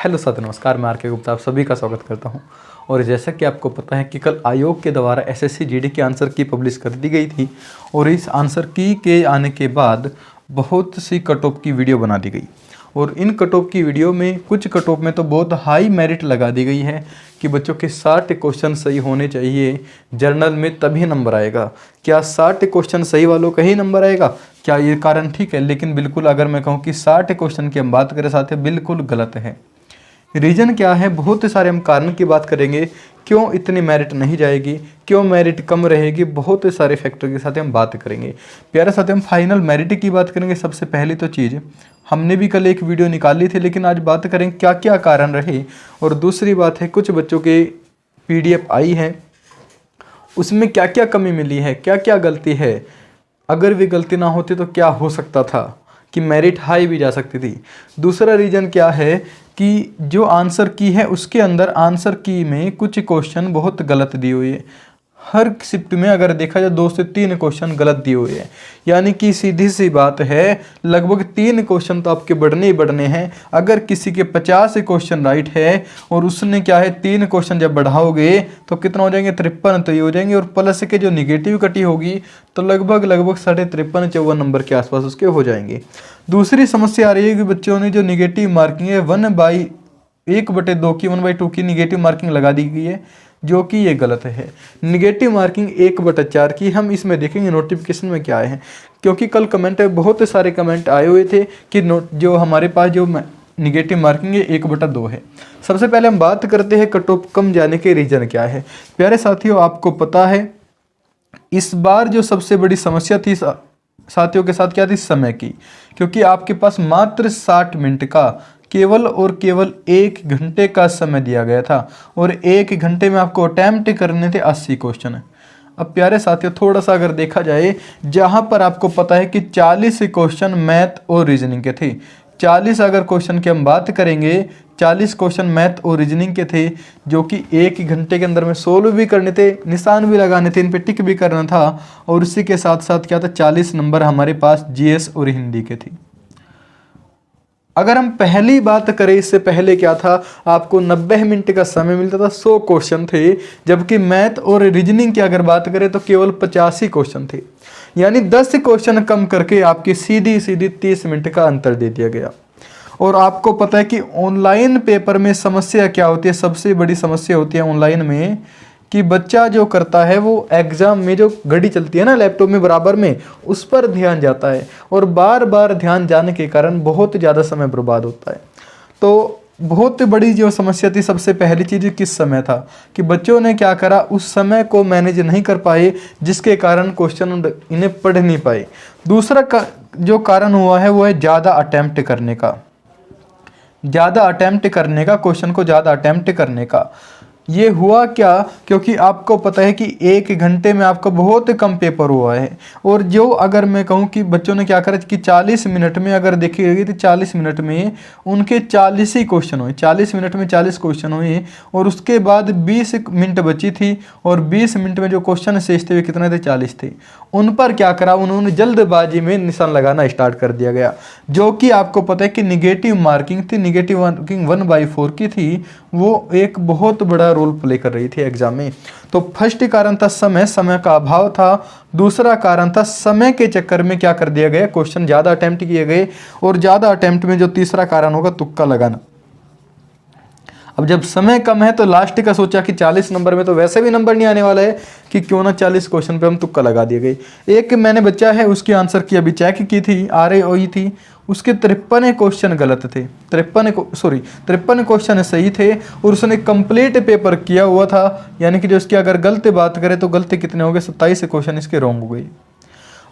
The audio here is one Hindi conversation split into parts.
हेलो साथियों, नमस्कार। मैं आर.के. गुप्ता आप सभी का स्वागत करता हूं। और जैसा कि आपको पता है कि कल आयोग के द्वारा एसएससी जीडी के आंसर की पब्लिश कर दी गई थी और इस आंसर की के आने के बाद बहुत सी कट ऑफ की वीडियो बना दी गई। और इन कट ऑफ की वीडियो में कुछ कट ऑफ में तो बहुत हाई मेरिट लगा दी गई है कि बच्चों के 60 क्वेश्चन सही होने चाहिए, जर्नल में तभी नंबर आएगा। क्या 60 क्वेश्चन सही वालों का ही नंबर आएगा? क्या ये कारण ठीक है? लेकिन बिल्कुल अगर मैं कहूँ कि 60 क्वेश्चन की हम बात करें साथियों, बिल्कुल गलत है। रीज़न क्या है? बहुत सारे हम कारण की बात करेंगे, क्यों इतनी मेरिट नहीं जाएगी, क्यों मेरिट कम रहेगी, बहुत सारे फैक्टर के साथ हम बात करेंगे। प्यारे साथियों, हम फाइनल मेरिट की बात करेंगे। सबसे पहली तो चीज़, हमने भी कल एक वीडियो निकाली थी, लेकिन आज बात करेंगे क्या क्या कारण रहे। और दूसरी बात है, कुछ बच्चों के पीडीएफ आई है, उसमें क्या क्या कमी मिली है, क्या क्या गलती है, अगर भी गलती ना होती तो क्या हो सकता था कि मेरिट हाई भी जा सकती थी। दूसरा रीज़न क्या है कि जो आंसर की है उसके अंदर आंसर की में कुछ क्वेश्चन बहुत गलत दिए हुए हैं। हर शिफ्ट में अगर देखा जाए 2 से 3 क्वेश्चन गलत दिए हुए हैं, यानी कि सीधी सी बात है लगभग 3 क्वेश्चन तो आपके बढ़ने ही बढ़ने हैं। अगर किसी के 50 क्वेश्चन राइट है और उसने क्या है 3 क्वेश्चन जब बढ़ाओगे तो कितना हो जाएंगे? 53 तो ये हो जाएंगे। और प्लस के जो निगेटिव कटी होगी तो लगभग 53.54 नंबर के आसपास उसके हो जाएंगे। दूसरी समस्या आ रही है कि बच्चों ने जो निगेटिव मार्किंग है 1/2 की 1/2 की निगेटिव मार्किंग लगा दी गई है, जो कि ये गलत है। निगेटिव मार्किंग 1/4 की। हम इसमें देखेंगे नोटिफिकेशन में क्या है, क्योंकि कल कमेंट बहुत सारे कमेंट आए हुए थे कि जो हमारे पास जो निगेटिव मार्किंग है 1/2 है। सबसे पहले हम बात करते हैं कट ऑफ कम जाने के रीज़न क्या है। प्यारे साथियों, आपको पता है इस बार जो सबसे बड़ी समस्या थी साथियों के साथ क्या थी? समय की। क्योंकि आपके पास मात्र 60 मिनट का केवल और केवल 1 घंटे का समय दिया गया था और 1 घंटे में आपको अटेम्प्ट करने थे 80 क्वेश्चन। अब प्यारे साथियों, थोड़ा सा अगर देखा जाए, जहां पर आपको पता है कि 40 क्वेश्चन मैथ और रीजनिंग के थे, 40 अगर क्वेश्चन की हम बात करेंगे, 40 क्वेश्चन मैथ और रीजनिंग के थे, जो कि 1 घंटे के अंदर में सोल्व भी करने थे, निशान भी लगाने थे, इन पे टिक भी करना था। और उसी के साथ साथ क्या था, 40 नंबर हमारे पास जीएस और हिंदी के थे। अगर हम पहली बात करें, इससे पहले क्या था, आपको 90 मिनट का समय मिलता था, 100 क्वेश्चन थे, जबकि मैथ और रीजनिंग की अगर बात करें तो केवल 85 क्वेश्चन थे। यानी 10 क्वेश्चन कम करके आपकी सीधी 30 मिनट का अंतर दे दिया गया। और आपको पता है कि ऑनलाइन पेपर में समस्या क्या होती है? सबसे बड़ी समस्या होती है ऑनलाइन में कि बच्चा जो करता है वो एग्ज़ाम में जो घड़ी चलती है ना लैपटॉप में बराबर में, उस पर ध्यान जाता है और बार बार ध्यान जाने के कारण बहुत ज़्यादा समय बर्बाद होता है। तो बहुत बड़ी जो समस्या थी, सबसे पहली चीज़ किस समय था कि बच्चों ने क्या करा, उस समय को मैनेज नहीं कर पाए, जिसके कारण क्वेश्चन इन्हें पढ़ नहीं पाए। दूसरा जो कारण हुआ है वो है ज़्यादा अटैम्प्ट करने का, क्वेश्चन को ज़्यादा अटैम्प्ट करने का। ये हुआ क्या? क्योंकि आपको पता है कि 1 घंटे में आपका बहुत कम पेपर हुआ है। और जो अगर मैं कहूँ कि बच्चों ने क्या करा कि 40 मिनट में अगर देखी गई तो 40 मिनट में उनके 40 ही क्वेश्चन हुए, 40 मिनट में 40 क्वेश्चन हुए। और उसके बाद 20 मिनट बची थी और 20 मिनट में जो क्वेश्चन शेष थे वे कितने थे? 40 थे। उन पर क्या करा, उन्होंने जल्दबाजी में निशान लगाना स्टार्ट कर दिया गया, जो कि आपको पता है कि निगेटिव मार्किंग थी, निगेटिव मार्किंग 1/4 की थी, वो एक बहुत बड़ा रोल प्ले कर रही थी एग्जाम में। तो फर्स्ट कारण था समय का अभाव था। दूसरा कारण था समय के चक्कर में क्या कर दिया गया, क्वेश्चन ज़्यादा अटेम्प्ट किए गए। और ज़्यादा अटेम्प्ट में जो तीसरा कारण होगा, तुक्का लगाना। अब जब समय कम है तो लास्ट का सोचा कि 40 नंबर में तो वैसे भी नंबर नहीं आने वाला है, कि क्यों ना 40 क्वेश्चन पे हम तुक्का लगा दिए गए। एक मैंने बच्चा है उसकी आंसर की अभी चेक की थी, RAOE थी, उसके 53 क्वेश्चन गलत थे, 53 क्वेश्चन सही थे और उसने कंप्लीट पेपर किया हुआ था। यानी कि जो इसकी अगर गलती बात करें तो गलती कितने हो गए? 27 क्वेश्चन इसके रॉन्ग हो गई।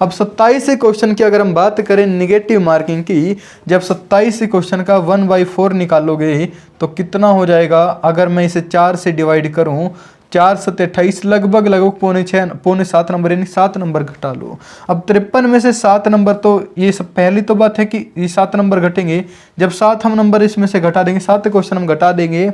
अब 27 क्वेश्चन की अगर हम बात करें निगेटिव मार्किंग की, जब 27 क्वेश्चन का 1/4 निकालोगे तो कितना हो जाएगा? अगर मैं इसे 4 से डिवाइड करूं, 4 7 28, लगभग 6.25 नंबर, यानी 7 नंबर घटा लो। अब 53 में से 7 नंबर, तो ये सब पहली तो बात है कि ये 7 नंबर घटेंगे। जब 7 हम नंबर इसमें से घटा देंगे, 7 क्वेश्चन हम घटा देंगे,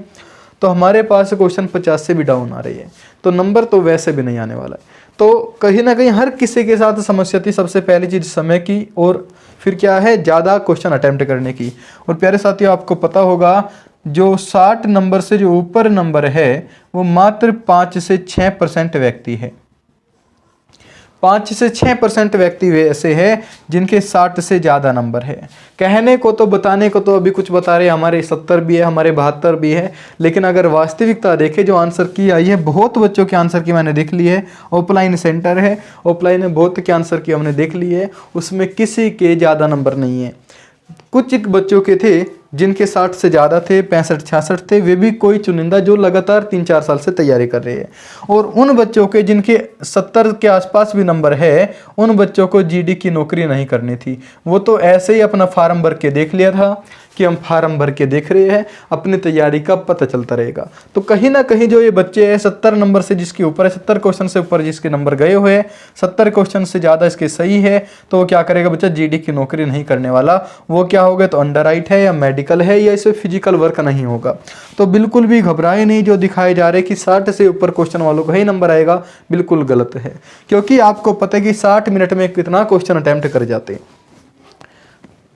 तो हमारे पास क्वेश्चन 50 से भी डाउन आ रही है, तो नंबर तो वैसे भी नहीं आने वाला है। तो कहीं ना कहीं हर किसी के साथ समस्या थी। सबसे पहली चीज़ समय की, और फिर क्या है, ज़्यादा क्वेश्चन अटेम्प्ट करने की। और प्यारे साथियों, आपको पता होगा जो 60 नंबर से जो ऊपर नंबर है वो मात्र 5 से 6% व्यक्ति है। 5 से 6% व्यक्ति ऐसे हैं जिनके 60 से ज़्यादा नंबर है। कहने को तो बताने को तो अभी कुछ बता रहे, हमारे 70 भी है, हमारे 72 भी है, लेकिन अगर वास्तविकता देखें जो आंसर की आई है, बहुत बच्चों के आंसर की मैंने देख ली है। ऑफलाइन सेंटर है, ऑफलाइन में बहुत के आंसर की हमने देख ली है, उसमें किसी के ज़्यादा नंबर नहीं है। कुछ एक बच्चों के थे जिनके 60 से ज़्यादा थे, 65-66 थे, वे भी कोई चुनिंदा जो लगातार 3-4 साल से तैयारी कर रहे हैं। और उन बच्चों के जिनके 70 के आसपास भी नंबर है, उन बच्चों को जीडी की नौकरी नहीं करनी थी। वो तो ऐसे ही अपना फार्म भर के देख लिया था कि हम फार्म भर के देख रहे हैं, अपनी तैयारी का पता चलता रहेगा। तो कहीं ना कहीं जो ये बच्चे हैं 70 नंबर से जिसके ऊपर है, 70 क्वेश्चन से ऊपर जिसके नंबर गए हुए हैं, 70 क्वेश्चन से ज़्यादा इसके सही है, तो वो क्या करेगा बच्चा, जीडी की नौकरी नहीं करने वाला। वो क्या होगा, तो अंडरराइट है या मेडिकल है या इसे फिजिकल वर्क नहीं होगा। तो बिल्कुल भी घबराए नहीं जो दिखाए जा रहे कि 60 से ऊपर क्वेश्चन वालों को ही नंबर आएगा, बिल्कुल गलत है। क्योंकि आपको पता है कि 60 मिनट में कितना क्वेश्चन अटेम्प्ट कर जाते हैं।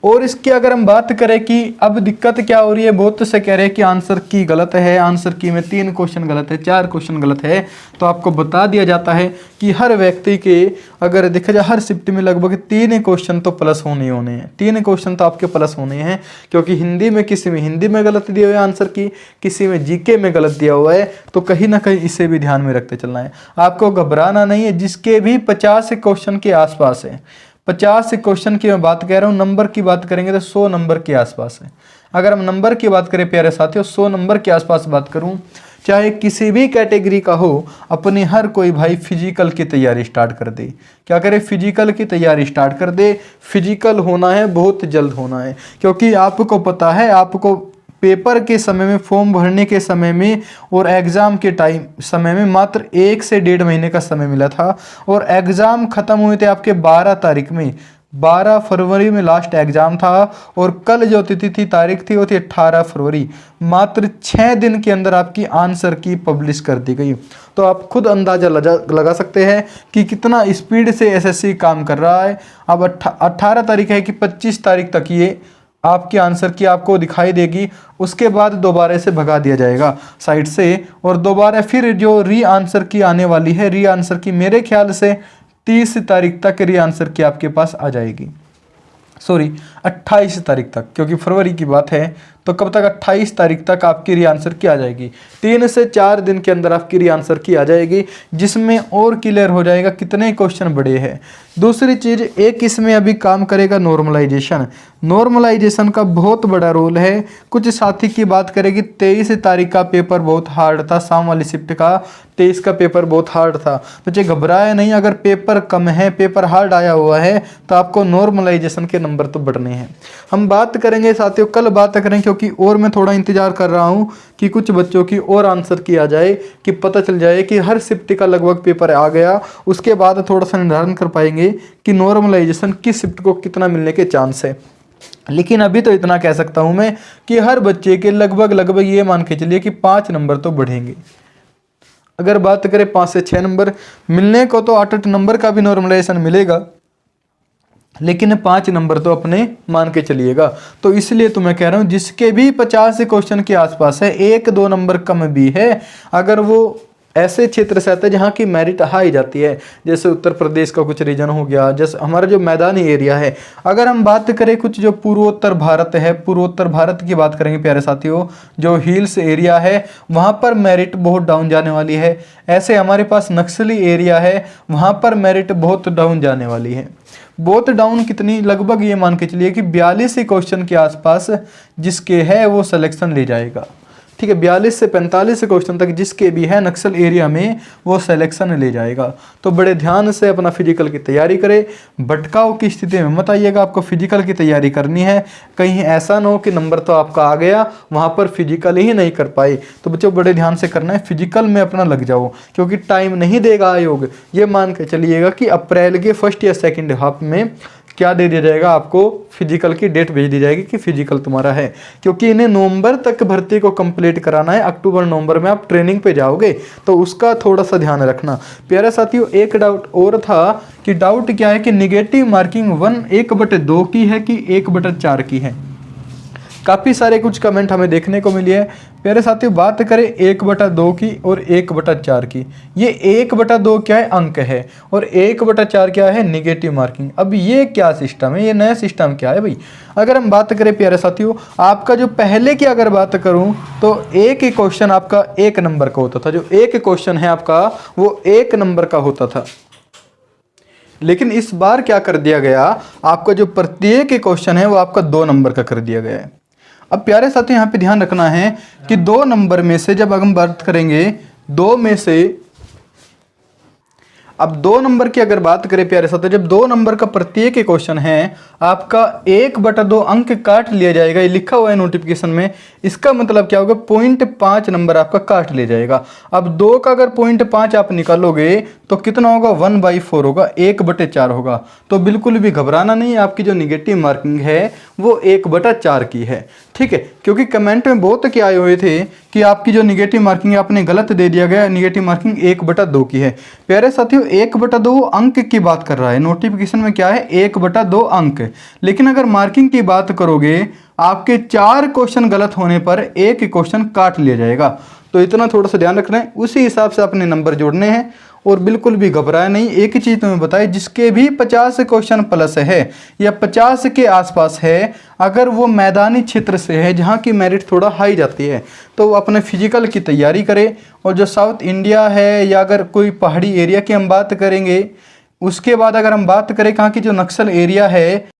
और इसकी अगर हम बात करें कि अब दिक्कत क्या हो रही है, बहुत से कह रहे हैं कि आंसर की गलत है, आंसर की में 3 क्वेश्चन गलत है, 4 क्वेश्चन गलत है। तो आपको बता दिया जाता है कि हर व्यक्ति के अगर देखा जाए हर शिफ्ट में लगभग 3 क्वेश्चन तो प्लस होने हैं, 3 क्वेश्चन तो आपके प्लस होने हैं। क्योंकि हिंदी में किसी में हिंदी में गलत दिया हुआ है आंसर की, किसी में जीके में गलत दिया हुआ है, तो कहीं ना कहीं इसे भी ध्यान में रखते चलना है। आपको घबराना नहीं है, जिसके भी 50 क्वेश्चन के आसपास है, 50 क्वेश्चन की मैं बात कह रहा हूँ, नंबर की बात करेंगे तो 100 नंबर के आसपास है। अगर हम नंबर की बात करें प्यारे साथियों, 100 नंबर के आसपास बात करूँ, चाहे किसी भी कैटेगरी का हो, अपने हर कोई भाई फिजिकल की तैयारी स्टार्ट कर दे। क्या करे, फिजिकल की तैयारी स्टार्ट कर दे। फिजिकल होना है, बहुत जल्द होना है, क्योंकि आपको पता है, आपको पेपर के समय में, फॉर्म भरने के समय में और एग्ज़ाम के टाइम समय में मात्र 1 से 1.5 महीने का समय मिला था। और एग्ज़ाम ख़त्म हुए थे आपके 12 तारीख में, 12 फरवरी में लास्ट एग्ज़ाम था। और कल जो तिथि थी, तारीख थी, वो थी 18 फरवरी। मात्र 6 दिन के अंदर आपकी आंसर की पब्लिश कर दी गई। तो आप खुद अंदाज़ा लगा सकते हैं कि कितना स्पीड से एसएससी काम कर रहा है। अब 18 तारीख है कि 25 तारीख तक ये आपके आंसर की आपको दिखाई देगी। उसके बाद दोबारा से भगा दिया जाएगा साइट से, और दोबारा फिर जो री आंसर की आने वाली है, री आंसर की मेरे ख्याल से 30 तारीख तक री आंसर की आपके पास आ जाएगी। सॉरी 28 तारीख तक, क्योंकि फरवरी की बात है, तो कब तक, 28 तारीख तक आपकी री आंसर की आ जाएगी। 3 से 4 दिन के अंदर आपकी री आंसर की आ जाएगी, जिसमें और क्लियर हो जाएगा कितने क्वेश्चन बड़े हैं। दूसरी चीज़, एक इसमें अभी काम करेगा नॉर्मलाइजेशन। नॉर्मलाइजेशन का बहुत बड़ा रोल है। कुछ साथी की बात करेगी, 23 तारीख का पेपर बहुत हार्ड था, शाम वाली शिफ्ट का 23 का पेपर बहुत हार्ड था। बच्चे घबराए नहीं, अगर पेपर कम है, पेपर हार्ड आया हुआ है, तो आपको नॉर्मलाइजेशन के नंबर तो बढ़ने हैं। हम बात करेंगे साथियों, कल बात करेंगे, क्योंकि और मैं थोड़ा इंतजार कर रहा हूं कि कुछ बच्चों की और आंसर की आ जाए, कि पता चल जाए कि हर शिफ्ट का लगभग पेपर आ गया। उसके बाद थोड़ा सा निर्धारण कर पाएंगे कि नॉर्मलाइजेशन किस शिफ्ट को कितना मिलने के चांस है। लेकिन अभी तो इतना कह सकता हूं मैं कि हर बच्चे के लगभग ये मान के चलिए कि 5 नंबर तो बढ़ेंगे। अगर बात करें 5 से 6 नंबर मिलने को, तो 8 नंबर का भी नॉर्मलाइजेशन मिलेगा, लेकिन 5 नंबर तो अपने मान के चलिएगा। तो इसलिए तो मैं कह रहा हूं, जिसके भी 50 क्वेश्चन के आसपास है, 1-2 नंबर कम भी है, अगर वो ऐसे क्षेत्र से आता है जहाँ की मेरिट हाई जाती है, जैसे उत्तर प्रदेश का कुछ रीजन हो गया, जैसे हमारा जो मैदानी एरिया है। अगर हम बात करें कुछ जो पूर्वोत्तर भारत है, पूर्वोत्तर भारत की बात करेंगे प्यारे साथियों, जो हिल्स एरिया है, वहाँ पर मेरिट बहुत डाउन जाने वाली है। ऐसे हमारे पास नक्सली एरिया है, वहाँ पर मेरिट बहुत डाउन जाने वाली है। बहुत डाउन कितनी, लगभग ये मान के चलिए कि 42 क्वेश्चन के आसपास जिसके है वो सिलेक्शन ले जाएगा। ठीक है, 42 से 45 क्वेश्चन तक जिसके भी है नक्सल एरिया में, वो सिलेक्शन ले जाएगा। तो बड़े ध्यान से अपना फिजिकल की तैयारी करें, भटकाव की स्थिति में मत आइएगा। आपको फिजिकल की तैयारी करनी है, कहीं ऐसा ना हो कि नंबर तो आपका आ गया, वहाँ पर फिजिकल ही नहीं कर पाए। तो बच्चों बड़े ध्यान से करना है, फिजिकल में अपना लग जाओ, क्योंकि टाइम नहीं देगा आयोग। ये मान के चलिएगा कि अप्रैल के फर्स्ट या सेकेंड हाफ में क्या दे दिया जाएगा, आपको फिजिकल की डेट भेज दी जाएगी कि फिजिकल तुम्हारा है। क्योंकि इन्हें नवंबर तक भर्ती को कंप्लीट कराना है, अक्टूबर नवंबर में आप ट्रेनिंग पे जाओगे, तो उसका थोड़ा सा ध्यान रखना। प्यारे साथियों, एक डाउट और था कि डाउट क्या है कि निगेटिव मार्किंग 1/2 की है कि 1/4 की है। काफ़ी सारे कुछ कमेंट हमें देखने को मिली है। प्यारे साथियों, बात करें 1/2 की और 1/4 की। ये 1/2 क्या है? अंक है, और 1/4 क्या है? Negative marking. अब ये क्या सिस्टम है? ये नया सिस्टम क्या है भाई? अगर हम बात करें प्यारे साथियों, आपका जो पहले की अगर बात करूं तो एक ही क्वेश्चन आपका 1 नंबर का होता था। जो एक क्वेश्चन है आपका वो 1 नंबर का होता था, लेकिन इस बार क्या कर दिया गया, आपका जो प्रत्येक क्वेश्चन है वो आपका 2 नंबर का कर दिया गया है। अब प्यारे साथियों, यहाँ पे ध्यान रखना है कि 2 नंबर में से जब हम बात करेंगे 2 में से, अब 2 नंबर की अगर बात करें प्यारे साथियों, जब 2 नंबर का प्रत्येक क्वेश्चन है आपका 1/2 अंक काट लिया जाएगा, ये लिखा हुआ है नोटिफिकेशन में। इसका मतलब क्या होगा? 0.5 नंबर आपका काट लिया जाएगा। अब 2 का अगर 0.5 आप निकालोगे तो कितना होगा? 1/4 होगा, 1/4 होगा। तो बिल्कुल भी घबराना नहीं, आपकी जो निगेटिव मार्किंग है वो 1/4 की है, ठीक है। क्योंकि कमेंट में बहुत क्या आए हुए थे कि आपकी जो निगेटिव मार्किंग है आपने गलत दे दिया गया, निगेटिव मार्किंग 1/2 की है। प्यारे साथियों, 1/2 अंक की बात कर रहा है, नोटिफिकेशन में क्या है? 1/2 अंक। लेकिन अगर मार्किंग की बात करोगे, आपके 4 क्वेश्चन गलत होने पर 1 क्वेश्चन काट लिया जाएगा। तो इतना थोड़ा सा ध्यान रखना है, उसी हिसाब से अपने नंबर जोड़ने हैं, और बिल्कुल भी घबराए नहीं। एक ही चीज़ तुम्हें बताए, जिसके भी 50 क्वेश्चन प्लस है या 50 के आसपास है, अगर वो मैदानी क्षेत्र से है जहाँ की मेरिट थोड़ा हाई जाती है, तो वो अपने फिजिकल की तैयारी करे। और जो साउथ इंडिया है या अगर कोई पहाड़ी एरिया की हम बात करेंगे, उसके बाद अगर हम बात करें कहाँ की जो नक्सल एरिया है